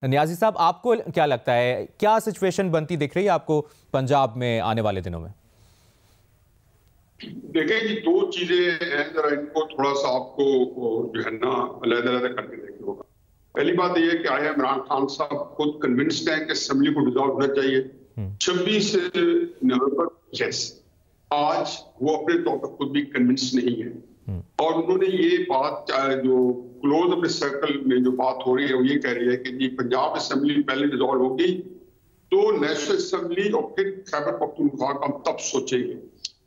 नियाजी साहब, आपको क्या लगता है, क्या सिचुएशन बनती दिख रही है आपको पंजाब में आने वाले दिनों में? देखिए, ये दो चीजें हैं, जरा इनको थोड़ा सा आपको जो है ना अलग-अलग करके देखना होगा। पहली बात यह है कि आया इमरान खान साहब खुद कन्विंस्ड हैं कि असेंबली को डिसॉल्व होना चाहिए 26 नवंबर। यस, आज वो अपने तौर पर खुद भी कन्विंस्ड नहीं है और उन्होंने ये बात जो क्लोज अपने सर्कल में जो बात हो रही है वो ये कह रही है कि जी पंजाब असेंबली पहले डिसॉल्व होगी तो नेशनल असेंबली और फिर खैबर पख्तूनख्वा का हम तब सोचेंगे।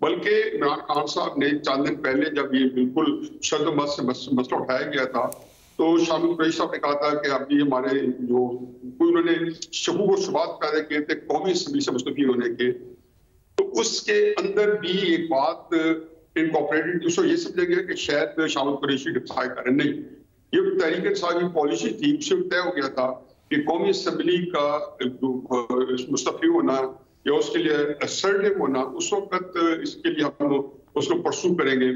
बल्कि इमरान खान साहब ने 4 दिन पहले जब ये बिल्कुल शद्द से मसला उठाया गया था तो शामिल कुरैशी साहब ने कहा था कि अभी हमारे जो उन्होंने शकूक और शुबात पैदा किए थे कौमी असेंबली से मुस्तफी होने के, तो उसके अंदर भी एक बात इनकॉर्पोरेटेड उसको ये समझा गया कि शायद शामिल कुरैशी डिफाई करें। नहीं, ये तहरीक इंसाफ की पॉलिसी थी, उससे तय हो गया था कि कौमी असेंबली का मुस्तफी होना या उसके लिए असर्टिव होना उस वक्त इसके लिए हम उसको परसू करेंगे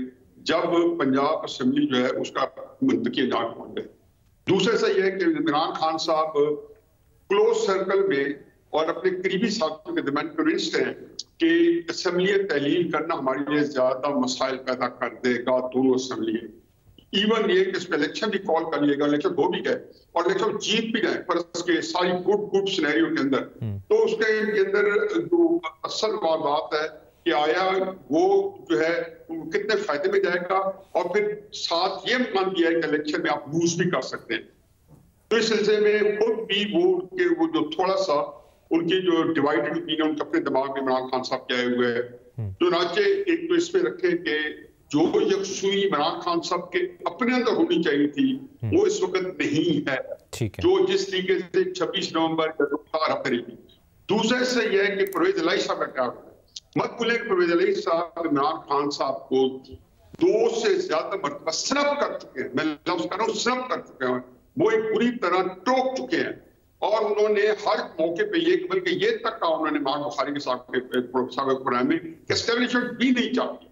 जब पंजाब असेंबली जो है उसका मंतकी अंजाम पहुंच जाए। दूसरा सा यह है कि इमरान खान साहब क्लोज सर्कल में और अपने करीबी साथियों के दरमियान कन्विंस्ड हैं कि असेंबली तहलील करना हमारे लिए ज्यादा मसाइल पैदा कर देगा दोनों असेंबली। इवन ये कि इसमें इलेक्शन भी कॉल कर लिएगा, इलेक्शन हो भी गए और इलेक्शन जीत भी गए फर्ज के सारी गुड सिनेरियो के अंदर, तो उसके अंदर जो असल बात है कि आया वो जो है कितने फायदे में जाएगा और फिर साथ ये मान दिया है कि इलेक्शन में आप लूज भी कर सकते हैं। तो इस सिलसिले में खुद भी वो जो थोड़ा सा उनकी जो डिवाइडेड ओपिनियन उनके अपने दिमाग में इमरान खान साहब के आए हुए है, तो नाचे एक तो इसमें रखे कि जो यकसुई इमरान खान साहब के अपने अंदर होनी चाहिए थी वो इस वक्त नहीं है, जो जिस तरीके से 26 नवंबर करेगी। दूसरा से यह है कि परवेज इलाही साहब का क्या होगा, मत भूलें कि परवेज इलाही साहब इमरान खान साहब को 2 से ज्यादा मरतबा स्नब कर चुके हैं। मैं लफ्ज कर रहा हूँ स्नब कर चुके हैं, वो एक बुरी तरह टोक चुके हैं और उन्होंने हर मौके पे ये बल्कि ये तक कहा उन्होंने इमाम बुखारी के साथ प्रोग्राम में एस्टेब्लिशमेंट भी नहीं चाहती।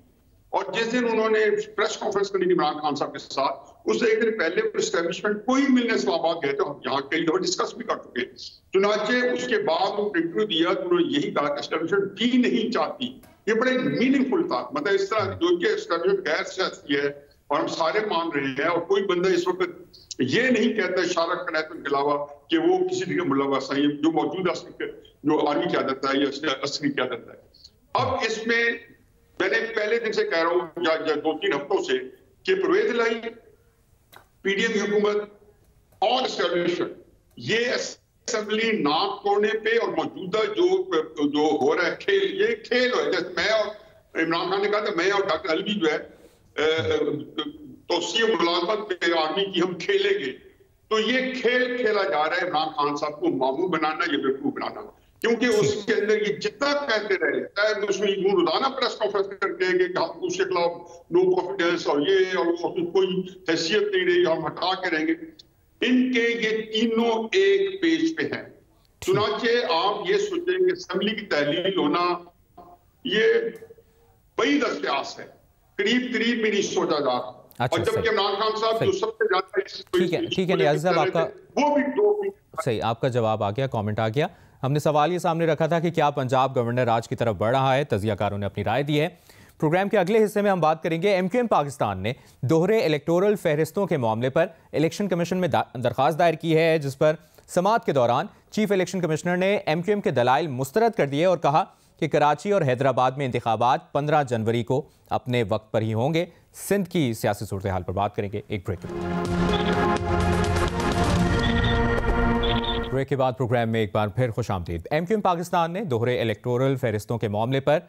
और जिस दिन उन्होंने प्रेस कॉन्फ्रेंस करनी थी इमरान खान साहब के साथ उससे एक दिन पहले एस्टेब्लिशमेंट कोई मिलने इस्लामाबाद गए थे, हम यहाँ कई दफा डिस्कस भी कर चुके। चुनाचे उसके बाद उन्होंने इंटरव्यू दिया तो उन्होंने यही कहा कि एस्टेब्लिशमेंट भी नहीं चाहती। ये बड़े मीनिंगफुल था, मतलब इस तरह जो कि एस्टेब्लिशमेंट गैर सियासी है और हम सारे मान रहे हैं और कोई बंदा इस वक्त ये नहीं कहता इशारा कनातन के अलावा कि वो किसी के मुलव्वस है, जो मौजूदा जो आर्मी की आदत है या असली की आदत है। अब इसमें मैंने पहले दिन से कह रहा हूं या 2-3 हफ्तों से कि परवेज इलाही, पीडीएम की हुकूमत और एस्टेब्लिशमेंट ये असेंबली ना तोड़ने पे और मौजूदा जो हो रहा है खेल, ये खेल है। जैसे मैं और इमरान खान ने कहा था मैं और डॉक्टर अलवी जो है तोसीय मुलाजमत पे आर्मी की हम खेलेंगे, तो ये खेल खेला जा रहा है इमरान खान साहब को मामूल बनाना या बेवकूफ बनाना, क्योंकि उसके अंदर ये जितना कहते रहे चाहे उसमें रोजाना प्रेस कॉन्फ्रेंस करके कि हम उसके खिलाफ नो कॉन्फिडेंस और ये और उसमें कोई हैसियत नहीं रही, हम हटा के रहेंगे। इनके ये तीनों एक पेज पे हैं। चुनाचे आप ये सोचें कि असेंबली की तहलील होना ये बड़ी दस्यास है, करीब भी नहीं सोचा जा रहा। अच्छा, और जबकि इमरान खान साहब जो सबसे ज्यादा ठीक है नियाज़ी साहब, आपका वो भी 2 सही, आपका जवाब आ गया, कमेंट आ गया। हमने सवाल ये सामने रखा था कि क्या पंजाब गवर्नर राज की तरफ बढ़ रहा है, तजियाकारों ने अपनी राय दी है। प्रोग्राम के अगले हिस्से में हम बात करेंगे एमक्यूएम पाकिस्तान ने दोहरे इलेक्टोरल फहरिस्तों के मामले पर इलेक्शन कमीशन में दरख्वास्त दायर की है, जिस पर समाअत के दौरान चीफ इलेक्शन कमिश्नर ने एमक्यूएम के दलाइल मुस्तरद कर दिए और कहा कि कराची और हैदराबाद में इंतखाबात 15 जनवरी को अपने वक्त पर ही होंगे। सिंध की सियासी सूरत हाल पर बात करेंगे एक ब्रेक के बाद। प्रोग्राम में एक बार फिर खुशामदीद। एमक्यूएम पाकिस्तान ने दोहरे इलेक्टोरल फहरिस्तों के मामले पर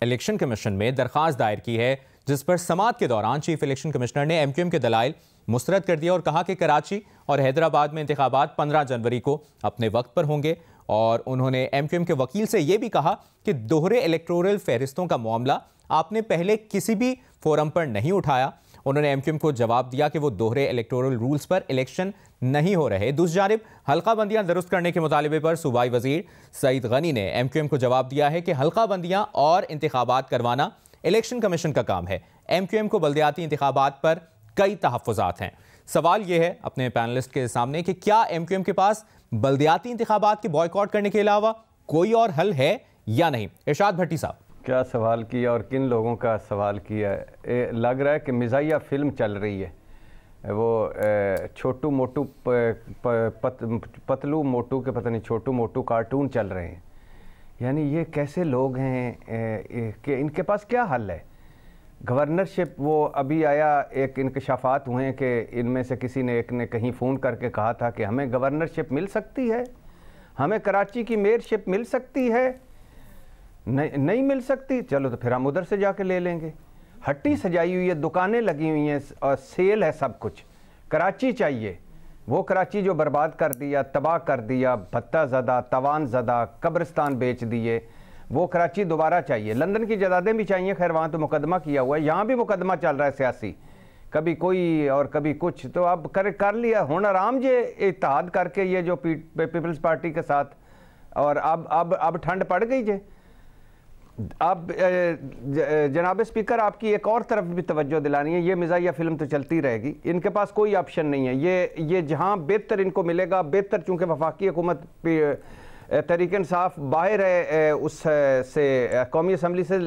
इलेक्शन कमीशन में दरख्वास्त दायर की है, जिस पर समाअत के दौरान चीफ इलेक्शन कमिश्नर ने एमक्यूएम के दलाइल मुस्तरद कर दिया और कहा कि कराची और हैदराबाद में इंतखाबात 15 जनवरी को अपने वक्त पर होंगे। और उन्होंने एमक्यूएम के वकील से यह भी कहा कि दोहरे इलेक्टोरल फहरिस्तों का मामला आपने पहले किसी भी फोरम पर नहीं उठाया। उन्होंने एमक्यूएम को जवाब दिया कि वो दोहरे इलेक्टोरल रूल्स पर इलेक्शन नहीं हो रहे। दूसरी जानिब हल्का बंदियां दुरुस्त करने के मुतालिबे पर सूबाई वजीर सईद गनी ने एमक्यूएम को जवाब दिया है कि हल्का बंदियां और इंतखाबात करवाना इलेक्शन कमीशन का काम है। एमक्यूएम को बल्दियाती इंतखाबात पर कई तहफ़्फ़ुज़ात हैं। सवाल यह है अपने पैनलिस्ट के सामने कि क्या एमक्यूएम के पास बल्दियाती इंतखाबात के बॉयकॉट करने के अलावा कोई और हल है या नहीं? इरशाद भट्टी साहब, क्या सवाल किया और किन लोगों का सवाल किया है। लग रहा है कि मिजाइया फिल्म चल रही है, वो छोटू मोटू पतलू मोटू के पता नहीं छोटू मोटू कार्टून चल रहे हैं। यानी ये कैसे लोग हैं कि इनके पास क्या हल है? गवर्नरशिप, वो अभी आया एक इंकशाफात हुए हैं कि इनमें से किसी ने एक ने कहीं फ़ोन करके कहा था कि हमें गवर्नरशिप मिल सकती है, हमें कराची की मेयरशिप मिल सकती है। नहीं मिल सकती, चलो तो फिर हम उधर से जाके ले लेंगे। हट्टी सजाई हुई है, दुकानें लगी हुई हैं और सेल है सब कुछ। कराची चाहिए, वो कराची जो बर्बाद कर दिया, तबाह कर दिया, भत्ता ज़दा, तवान ज़दा, कब्रिस्तान बेच दिए, वो कराची दोबारा चाहिए। लंदन की जदादें भी चाहिए, खैर वहाँ तो मुकदमा किया हुआ है, यहाँ भी मुकदमा चल रहा है सियासी, कभी कोई और कभी कुछ। तो अब कर लिया हुन आराम जे इत्तेहाद करके ये जो पीपल्स पार्टी के साथ, और अब ठंड पड़ गई जे। अब जनाब स्पीकर, आपकी एक और तरफ भी तवज्जो दिलानी है। ये मिजाइया फिल्म तो चलती रहेगी, इनके पास कोई ऑप्शन नहीं है। ये जहाँ बेहतर इनको मिलेगा, बेहतर, चूँकि वफाकी हुकूमत तहरीक इंसाफ बाहर है उस से कौमी असम्बली से,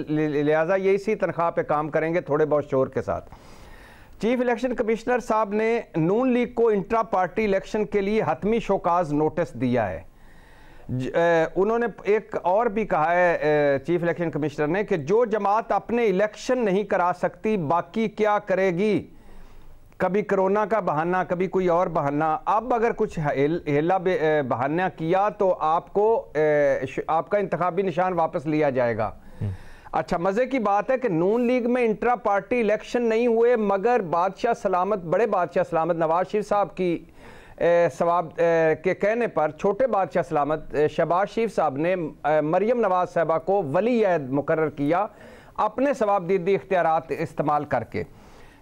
लिहाजा ये इसी तनख्वाह पे काम करेंगे थोड़े बहुत शोर के साथ। चीफ इलेक्शन कमिश्नर साहब ने नून लीग को इंट्रा पार्टी इलेक्शन के लिए हतमी शोकाज नोटिस दिया है। उन्होंने एक और भी कहा है चीफ इलेक्शन कमिश्नर ने कि जो जमात अपने इलेक्शन नहीं करा सकती बाकी क्या करेगी। कभी कोरोना का बहाना, कभी कोई और बहाना। अब अगर कुछ हेला बहाना किया तो आपका इंतखाबी निशान वापस लिया जाएगा। अच्छा, मजे की बात है कि नून लीग में इंट्रा पार्टी इलेक्शन नहीं हुए, मगर बादशाह सलामत, बड़े बादशाह सलामत नवाज शरीफ साहब की सवाब के कहने पर छोटे बादशाह सलामत शहबाज शरीफ साहब ने मरियम नवाज साहबा को वली अहद मुकर्रर किया अपने सवाबदीदी इख्तियारात इस्तेमाल करके।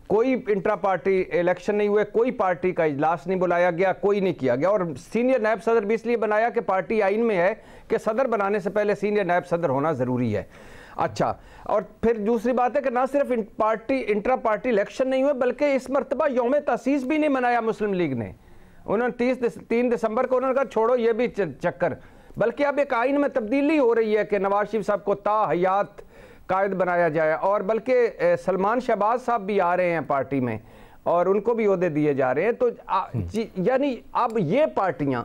कोई इंट्रा पार्टी इलेक्शन नहीं हुए, कोई पार्टी का इजलास नहीं बुलाया गया, कोई नहीं किया गया। और सीनियर नायब सदर भी इसलिए बनाया कि पार्टी आइन में है कि सदर बनाने से पहले सीनियर नायब सदर होना ज़रूरी है। अच्छा, और फिर दूसरी बात है कि ना सिर्फ इंट्रा पार्टी इलेक्शन नहीं हुए, बल्कि इस मरतबा यौम तसीस भी नहीं मनाया मुस्लिम लीग ने। उन्होंने 3 दिसंबर को उन्होंने कहा छोड़ो ये भी चक्कर, बल्कि अब एक आइन में तब्दीली हो रही है कि नवाज शरीफ साहब को ताहयात कायद बनाया जाए। और बल्कि सलमान शहबाज साहब भी आ रहे हैं पार्टी में और उनको भी ओहदे दिए जा रहे हैं। तो यानी अब ये पार्टियां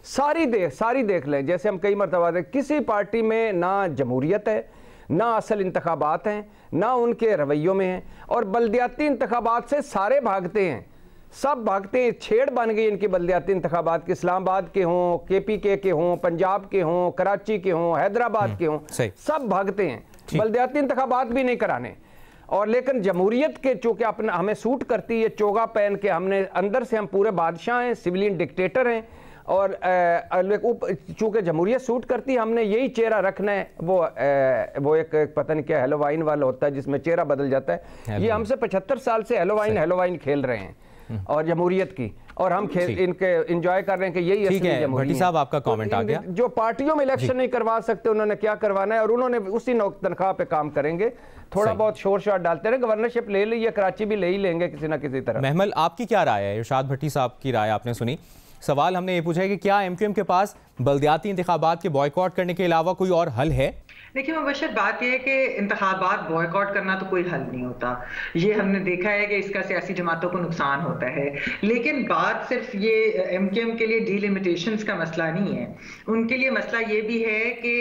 सारी देख लें, जैसे हम कई मरतबा देख, किसी पार्टी में ना जमहूरियत है, ना असल इंतखाबात हैं, ना उनके रवैयों में हैं। और बल्दियाती इंतखाबात से सारे भागते हैं, सब भागते हैं। छेड़ बन गई इनकी बल्दियाती इंतखाबात के, इस्लामाबाद के हों, KPK के हों, पंजाब के हों, कराची के हों, हैदराबाद के हों, सब भागते हैं बल्दियाती इंतखाबात भी नहीं कराने। और लेकिन जमहूरियत के चूँकि अपना हमें सूट करती है, चोगा पहन के हमने अंदर से हम पूरे बादशाह हैं, सिविलियन डिक्टेटर हैं, और चूँकि जमहूरियत सूट करती है, हमने यही चेहरा रखना है। वो एक पता नहीं क्या हेलोवाइन वाला होता है जिसमें चेहरा बदल जाता है। ये हमसे 75 साल से हेलोवाइन खेल रहे हैं और जमहूरियत की, और हम इनके एंजॉय कर रहे हैं कि यही असली जमहूरियत। भट्टी साहब, आपका कमेंट आ गया। जो पार्टियों में इलेक्शन नहीं करवा सकते, उन्होंने क्या करवाना है, और उन्होंने उसी तनख्वाह पे काम करेंगे। थोड़ा बहुत शोर शोर डालते रहे, गवर्नरशिप ले ली, कराची भी ले ही लेंगे किसी ना किसी तरह। महमल, आपकी क्या राय है? इरशाद भट्टी साहब की राय आपने सुनी। सवाल हमने ये पूछा है कि क्या MQM के पास बल्दियाती इंतखाबात के बॉयकॉट करने के अलावा कोई और हल है? देखिए मुबशर, बात यह है कि इंतखाबात बॉयकॉट करना तो कोई हल नहीं होता। ये हमने देखा है कि इसका सियासी जमातों को नुकसान होता है। लेकिन बात सिर्फ ये MQM के लिए डिलिमिटेशंस का मसला नहीं है, उनके लिए मसला ये भी है कि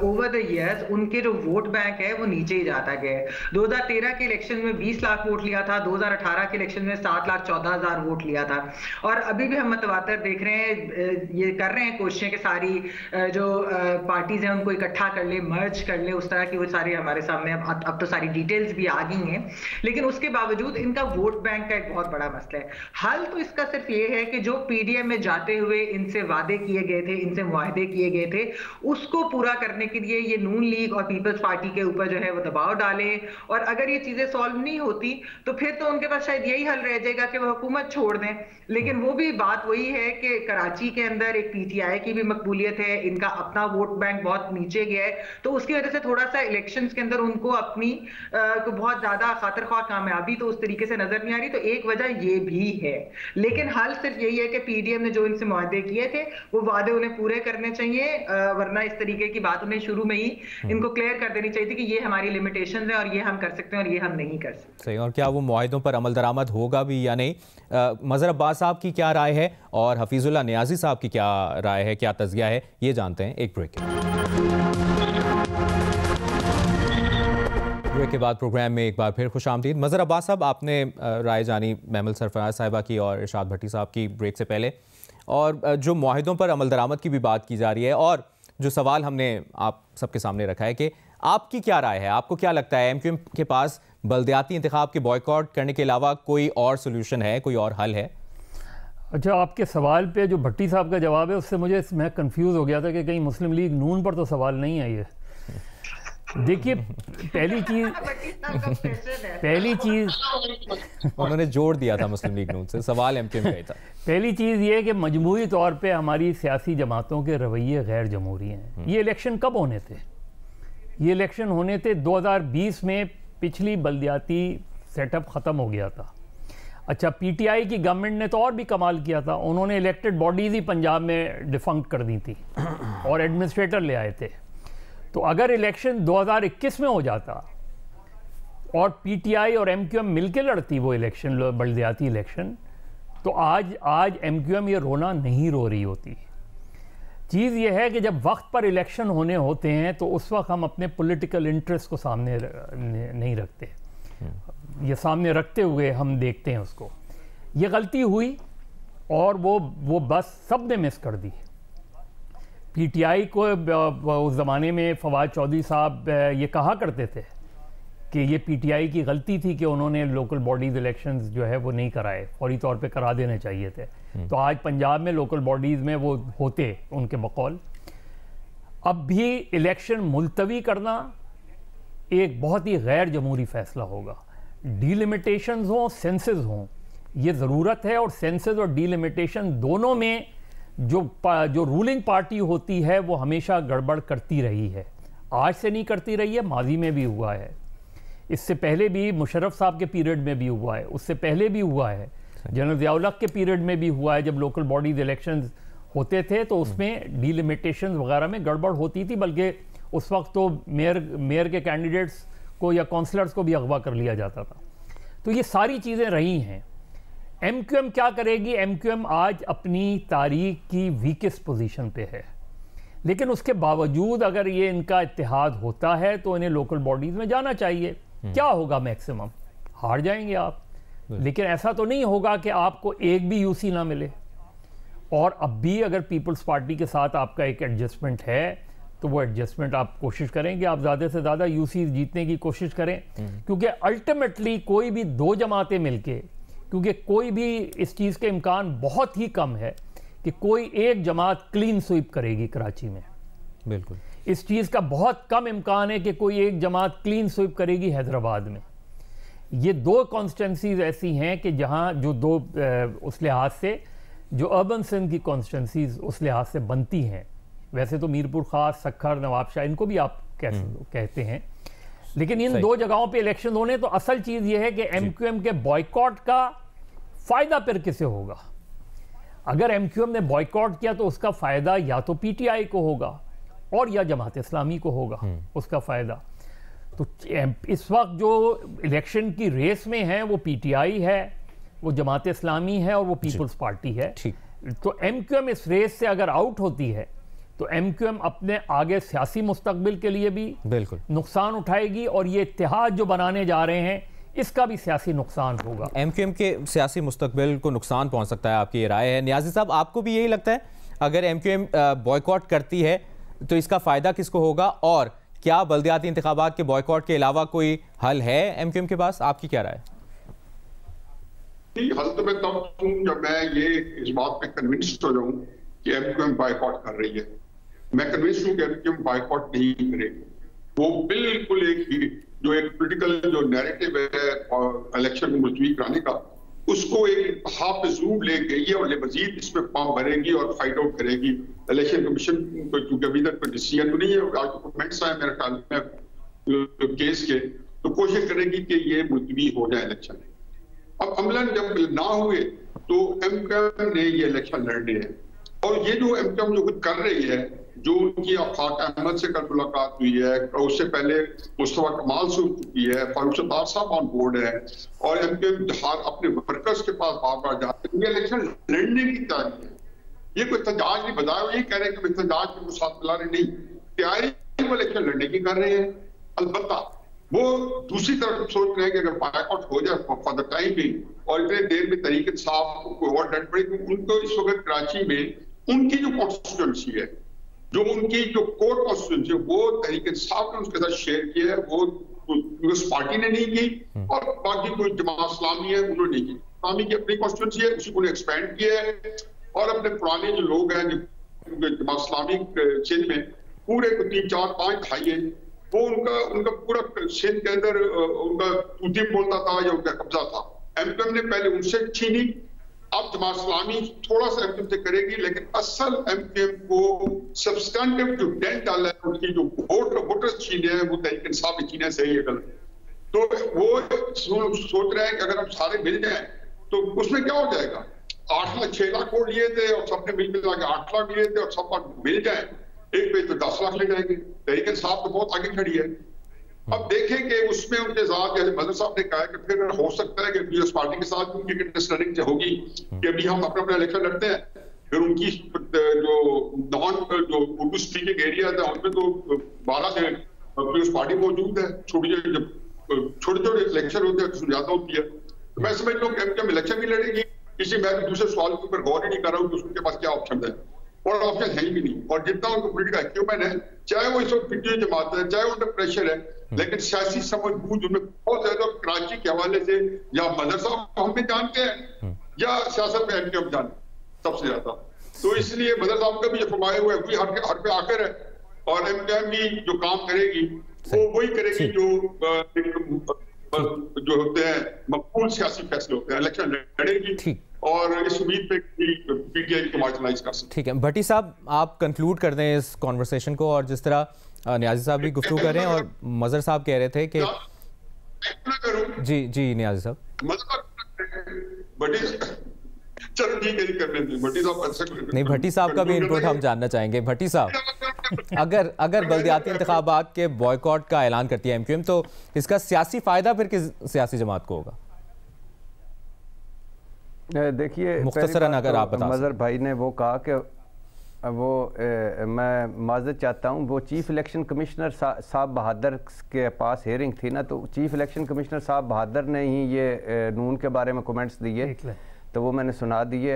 ओवर द ईयर्स उनके जो वोट बैंक है वो नीचे ही जाता गया है। 2013 के इलेक्शन में 20 लाख वोट लिया था, 2018 के इलेक्शन में 7,14,000 वोट लिया था। और अभी भी हम मतवातर देख रहे हैं, ये कर रहे हैं कोशिशें कि सारी जो पार्टीज हैं उनको इकट्ठा कर ले, मर्ज कर ले, उस तरह की वो सारी हमारे सामने अब तो सारी डिटेल्स भी आ गई हैं। लेकिन उसके बावजूद इनका वोट बैंक का एक बहुत बड़ा मसला है। हल तो इसका सिर्फ ये है कि जो PDM में जाते हुए इनसे वादे किए गए थे, इनसे मुआहदे किए गए थे, उसको पूरा करने के लिए ये नून लीग और पीपल्स पार्टी के ऊपर जो है वो दबाव डाले। और अगर ये चीजें सॉल्व नहीं होती तो फिर तो उनके पास शायद यही हल रह जाएगा कि वो हुकूमत छोड़ दें। लेकिन वो भी बात वही है कि कराची के अंदर एक PTI की भी मकबूलियत है, इनका अपना वोट बैंक बहुत नीचे गया है, तो उसकी उसकी वजह से थोड़ा सा इलेक्शंस के अंदर उनको अपनी बहुत ज्यादा खातिर ख्वाह कामयाबी तो उस तरीके से नजर नहीं आ रही। तो एक वजह ये भी है, लेकिन हाल सिर्फ यही है कि पीडीएम ने जो इनसे वादे किए थे वो वादे उन्हें पूरे करने चाहिए, वरना इस तरीके की बात उन्हें शुरू में ही इनको क्लियर कर देनी चाहिए थी कि ये हमारी लिमिटेशंस है और ये हम कर सकते हैं और ये हम नहीं कर सकते। सही। और क्या वो मुआहिदों पर अमल दरामद होगा भी या नहीं? मजहर अब्बास साहब की क्या राय है और हफीजुल्लाह नियाजी साहब की क्या राय है, क्या तज़किया है, ये जानते हैं एक ब्रेक के बाद। प्रोग्राम में एक बार फिर खुशामदीद। मजहर अब्बास साहब, आपने राय जानी महमल सरफराज साहिबा की और इरशाद भट्टी साहब की ब्रेक से पहले, और जो मुआहिदों पर अमल दरामद की भी बात की जा रही है, और जो सवाल हमने आप सबके सामने रखा है कि आपकी क्या राय है, आपको क्या लगता है एमक्यूएम के पास बल्दियाती इंतखाब के बॉयकॉट करने के अलावा कोई और सोल्यूशन है, कोई और हल है? अच्छा, आपके सवाल पे जो भट्टी साहब का जवाब है उससे मैं कंफ्यूज हो गया था कि कहीं मुस्लिम लीग नून पर तो सवाल नहीं है ये। देखिए, पहली चीज उन्होंने जोड़ दिया था मुस्लिम लीग नून से, सवाल एमक्यूएम का ही था। पहली चीज़ ये कि मजमूई तौर पे हमारी सियासी जमातों के रवैये गैर जमहूरी हैं। ये इलेक्शन कब होने थे? ये इलेक्शन होने थे 2020 में, पिछली बल्दियाती सेटअप ख़त्म हो गया था। अच्छा, पीटीआई की गवर्नमेंट ने तो और भी कमाल किया था, उन्होंने इलेक्टेड बॉडीज़ ही पंजाब में डिफंक्ट कर दी थी और एडमिनिस्ट्रेटर ले आए थे। तो अगर इलेक्शन 2021 में हो जाता और पीटीआई और एमक्यूएम मिलकर लड़ती वो इलेक्शन, बल्दियाती इलेक्शन, तो आज एमक्यूएम ये रोना नहीं रो रही होती। चीज़ ये है कि जब वक्त पर इलेक्शन होने होते हैं तो उस वक्त हम अपने पॉलिटिकल इंटरेस्ट को सामने नहीं रखते, ये सामने रखते हुए हम देखते हैं उसको। ये गलती हुई और वो बस सब ने मिस कर दी। पीटीआई को उस ज़माने में फवाद चौधरी साहब ये कहा करते थे कि ये पीटीआई की गलती थी कि उन्होंने लोकल बॉडीज़ इलेक्शंस जो है वो नहीं कराए, फौरी तौर पे करा देने चाहिए थे। तो आज पंजाब में लोकल बॉडीज़ में वो होते उनके बकौल। अब भी इलेक्शन मुलतवी करना एक बहुत ही गैर जमहूरी फैसला होगा। डीलिमिटेशंस हों, सेंसेस हों, ये ज़रूरत है। और सेंसेस और डीलिमिटेशन दोनों में जो रूलिंग पार्टी होती है वो हमेशा गड़बड़ करती रही है। आज से नहीं करती रही है, माजी में भी हुआ है, इससे पहले भी मुशर्रफ साहब के पीरियड में भी हुआ है, उससे पहले भी हुआ है, जनरल ज़ियाउल हक के पीरियड में भी हुआ है। जब लोकल बॉडीज इलेक्शंस होते थे तो उसमें डीलिमिटेशन वगैरह में गड़बड़ होती थी, बल्कि उस वक्त तो मेयर के कैंडिडेट्स को या काउंसलर्स को भी अगवा कर लिया जाता था। तो ये सारी चीज़ें रही हैं। एमक्यूएम क्या करेगी? एमक्यूएम आज अपनी तारीख की वीकेस्ट पोजीशन पे है, लेकिन उसके बावजूद अगर ये इनका इत्तेहाद होता है तो इन्हें लोकल बॉडीज़ में जाना चाहिए। क्या होगा? मैक्सिमम हार जाएंगे आप, लेकिन ऐसा तो नहीं होगा कि आपको एक भी यूसी ना मिले। और अब भी अगर पीपल्स पार्टी के साथ आपका एक एडजस्टमेंट है तो वो एडजस्टमेंट आप कोशिश करें कि आप ज़्यादा से ज़्यादा यूसी जीतने की कोशिश करें, क्योंकि अल्टीमेटली कोई भी दो जमातें मिलके, क्योंकि कोई भी इस चीज़ के इम्कान बहुत ही कम है कि कोई एक जमात क्लीन स्वीप करेगी कराची में। बिल्कुल, इस चीज़ का बहुत कम इम्कान है कि कोई एक जमात क्लीन स्वीप करेगी हैदराबाद में। ये दो कॉन्स्टिट्यूंसीज ऐसी हैं कि जहाँ जो दो उस लिहाज से जो अर्बन सिंध की कॉन्स्टिट्यूंसीज उस लिहाज से बनती हैं। वैसे तो मीरपुर खास, सक्खर, नवाबशाह, इनको भी आप कहते हैं, लेकिन इन दो जगहों पे इलेक्शन होने तो असल चीज़ ये है कि एमक्यूएम के बॉयकॉट का फ़ायदा फिर किसे होगा? अगर एमक्यूएम ने बॉयकॉट किया तो उसका फ़ायदा या तो पीटीआई को होगा और या जमात इस्लामी को होगा उसका फ़ायदा। तो इस वक्त जो इलेक्शन की रेस में है वो पीटीआई है, वो जमात इस्लामी है और वो पीपल्स पार्टी है। तो एमक्यूएम इस रेस से अगर आउट होती है तो एमक्यूएम अपने आगे सियासी मुस्तकबिल के लिए भी बिल्कुल नुकसान उठाएगी और ये इत्तेहाद जो बनाने जा रहे हैं इसका भी सियासी नुकसान होगा। एमक्यूएम के सियासी मुस्तकबिल को नुकसान पहुंच सकता है, आपकी ये राय है। नियाजी साहब, आपको भी यही लगता है अगर एमक्यूएम बॉयकॉट करती है तो इसका फ़ायदा किसको होगा? और क्या बल्दियाती इंतखाबात के बॉयकॉट के अलावा कोई हल है एमक्यूएम के पास? आपकी क्या राय? हल तो मैं तब हूं जब मैं ये इस बात पे कन्विंस्ड हो जाऊं कि एमक्यूएम बॉयकॉट कर रही है। मैं कन्विंस्ड हूं कि एमक्यूएम बॉयकॉट नहीं करेगी। वो बिल्कुल एक ही जो एक पॉलिटिकल जो नैरेटिव है इलेक्शन को मुलतवी कराने का, उसको एक हाफ पे जूम ले गई है और ये मजीद इसमें पाँव भरेगी और फाइट आउट करेगी। इलेक्शन कमीशन को चूंकि अभी तक कोई डिसीजन तो नहीं है, आज कमेंट्स आए मेरे ख्याल में केस के, तो कोशिश करेगी कि ये मुलतवी हो जाए इलेक्शन। अब अमलन जब ना हुए तो एमक्यूएम ने ये इलेक्शन लड़ने हैं, और ये जो एमक्यूएम जो कुछ कर रही है, जो उनकी आफाक अहमद से कल मुलाकात हुई है, उससे पहले मुस्तफा कमाल से हो चुकी है, फारूक सत्तार साहब ऑन बोर्ड है, और एमक्यूएम अपने वर्कर्स के पास बार बार जाते हैं, ये इलेक्शन लड़ने की तैयारी है। ये कोई इख्तिजाज नहीं बताया, ये कह रहे हैं कि इख्तिजाज के साथ मिला रहे, नहीं, तैयारी वो इलेक्शन लड़ने की कर रहे हैं। अलबत्ता वो दूसरी तरफ सोच रहे हैं कि अगर बायकॉट हो जाए फॉर द टाइम भी, और इतने देर में तरीके इंसाफ को और डट पड़े, उनको इस वक्त कराची में उनकी जो कॉन्स्टिट्यूंसी है, जो उनकी जो कोर कॉन्स्टिट्यूंसी है, वो तरीके इंसाफ ने उसके साथ शेयर किया है, वो उस पार्टी ने नहीं की, और बाकी कोई जमात इस्लामी है उन्होंने नहीं की। इस्लामी की अपनी कॉन्स्टिट्यूंसी है, उसी को एक्सपेंड किया है, और अपने पुराने जो लोग हैं जो जमात इस्लामी सिंध में पूरे 3, 4, 5 भाई हैं, वो उनका पूरा सिंध के अंदर उनका तूती बोलता था या उनका कब्जा था। एमक्यूएम ने पहले उनसे छीनी, अब जमात इस्लामी थोड़ा सा एमक्यूएम से करेगी, लेकिन असल एमक्यूएम को सब्सटेंटिव जो डेंट डाला है, उनकी जो वोटर्स छीने हैं, वो तहरीक इंसाफ में छीने सही है गलत। तो वो सोच रहे हैं कि अगर हम सारे मिल जाए तो उसमें क्या हो जाएगा। 8 लाख 6 लाख वोट लिए थे और सबने मिल मिला के 8 लाख लिए थे, और सब मिल जाए एक पे तो 10 लाख ले जाएंगे। तहरीक इंसाफ तो बहुत आगे खड़ी है। अब देखें कि उसमें उनके साथ, जैसे मदर साहब ने कहा कि फिर हो सकता है कि पीपल्स पार्टी के साथ उनकी अंडरस्टैंडिंग होगी कि अभी हम अपना इलेक्शन लड़ते हैं, फिर उनकी जो जो उर्दू स्पीकिंग एरिया था उनमें तो 12 से पीपल्स पार्टी मौजूद है। छोटे इलेक्शन होते हैं तो ज्यादा होती है। तो मैं समझ लूँ कि हम इलेक्शन भी लड़ेगी, किसी मैं दूसरे सवाल के ऊपर गौर ही नहीं कर रहा हूँ कि उसके पास क्या ऑप्शन है, और ऑप्शन है ही भी नहीं। और जितना उनको पॉलिटिकल एक्यूमेंट है, चाहे वो इस वक्त फिफ्टी जमात है, चाहे उनका प्रेशर है, लेकिन सियासी समझबूझ उनमें बहुत ज्यादा। कराची के हवाले से या मदर साहब हम भी जानते हैं या सियासत में एमक्यूएम जानते सबसे ज्यादा। तो इसलिए मदर साहब का भी ये फरमाया हुआ है, वही हर पे आकर है, और एमक्यूएम भी जो काम करेगी वो वही करेगी जो होते हैं मकबूल सियासी फैसले होते हैं। इलेक्शन लड़ेगी और इस उम्मीद पे पीटीआई को मार्जिनलाइज कर सकते। ठीक है भट्टी साहब, आप कंक्लूड कर दें इस कॉन्वर्सेशन को, और जिस तरह नियाजी साहब भी गुफ्तगू कर रहे हैं और मजहर साहब कह रहे थे कि जी नियाजी साहब चलो ठीक है, करने दें भट्टी साहब। नहीं, भट्टी साहब का भी इनपुट हम जानना चाहेंगे। भट्टी साहब, अगर बल्दियाती इंतखाबात के बॉयकॉट का ऐलान करती है एमक्यूएम, तो इसका सियासी फायदा फिर किस सियासी जमात को होगा? देखिए, मुख्तसरन अगर आप बता। मजहर भाई ने वो कहा कि वो मैं माजरत चाहता हूँ, वो चीफ इलेक्शन कमिश्नर साहब बहादुर के पास हियरिंग थी ना, तो चीफ इलेक्शन कमिश्नर साहब बहादुर ने ही ये नून के बारे में कमेंट्स दिए, तो वो मैंने सुना दिए।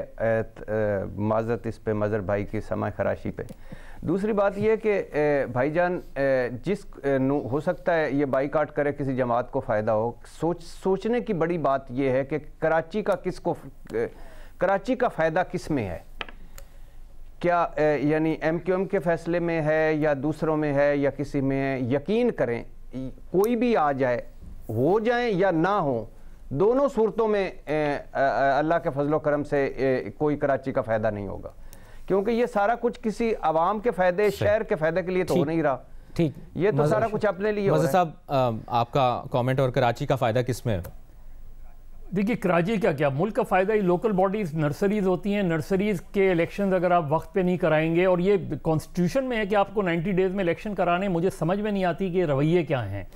माजरत इस पे मजहर भाई की समय खराशी पे। दूसरी बात ये कि भाईजान जिस हो सकता है ये बाईकाट करे किसी जमात को फ़ायदा हो, सोचने की बड़ी बात ये है कि कराची का फ़ायदा किस में है? क्या यानी एमक्यूएम के फैसले में है या दूसरों में है या किसी में है? यकीन करें, कोई भी आ जाए, हो जाए या ना हो, दोनों सूरतों में अल्लाह के फजलो करम से कोई कराची का फ़ायदा नहीं होगा, क्योंकि ये सारा कुछ किसी आवाम के फ़ायदे, शहर के फ़ायदे के लिए तो हो नहीं रहा। ठीक, ये तो सारा कुछ अपने लिए। मज़हर साहब, आपका कमेंट, और कराची का फ़ायदा किस में है? देखिए, कराची का क्या, मुल्क का फ़ायदा ही लोकल बॉडीज़, नर्सरीज़ होती हैं। नर्सरीज़ के इलेक्शन अगर आप वक्त पे नहीं कराएंगे, और ये कॉन्स्टिट्यूशन में है कि आपको 90 डेज़ में इलेक्शन कराने, मुझे समझ में नहीं आती कि रवैये क्या हैं।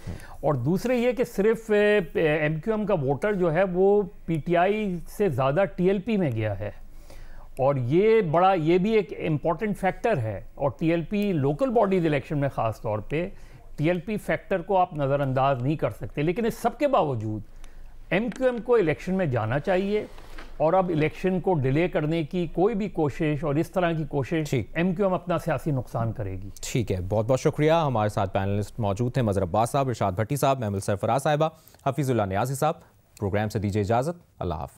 और दूसरे ये कि सिर्फ एमक्यूएम का वोटर जो है वो पीटीआई से ज़्यादा टीएलपी में गया है, और ये भी एक इम्पॉर्टेंट फैक्टर है। और टीएलपी लोकल बॉडीज़ इलेक्शन में ख़ास तौर पे टीएलपी फैक्टर को आप नज़रअंदाज नहीं कर सकते। लेकिन इस सब के बावजूद एमक्यूएम को इलेक्शन में जाना चाहिए, और अब इलेक्शन को डिले करने की कोई भी कोशिश और इस तरह की कोशिश एमक्यूएम अपना सियासी नुकसान करेगी। ठीक है, बहुत बहुत शुक्रिया। हमारे साथ पैनलिस्ट मौजूद थे, मजहर अब्बास साहब, इरशाद भट्टी साहब, महमूद सरफराज साहिबा, हफीजुल्लाह नियाजी साहब। प्रोग्राम से दीजिए इजाज़त। अल्लाह हाफ़िज़।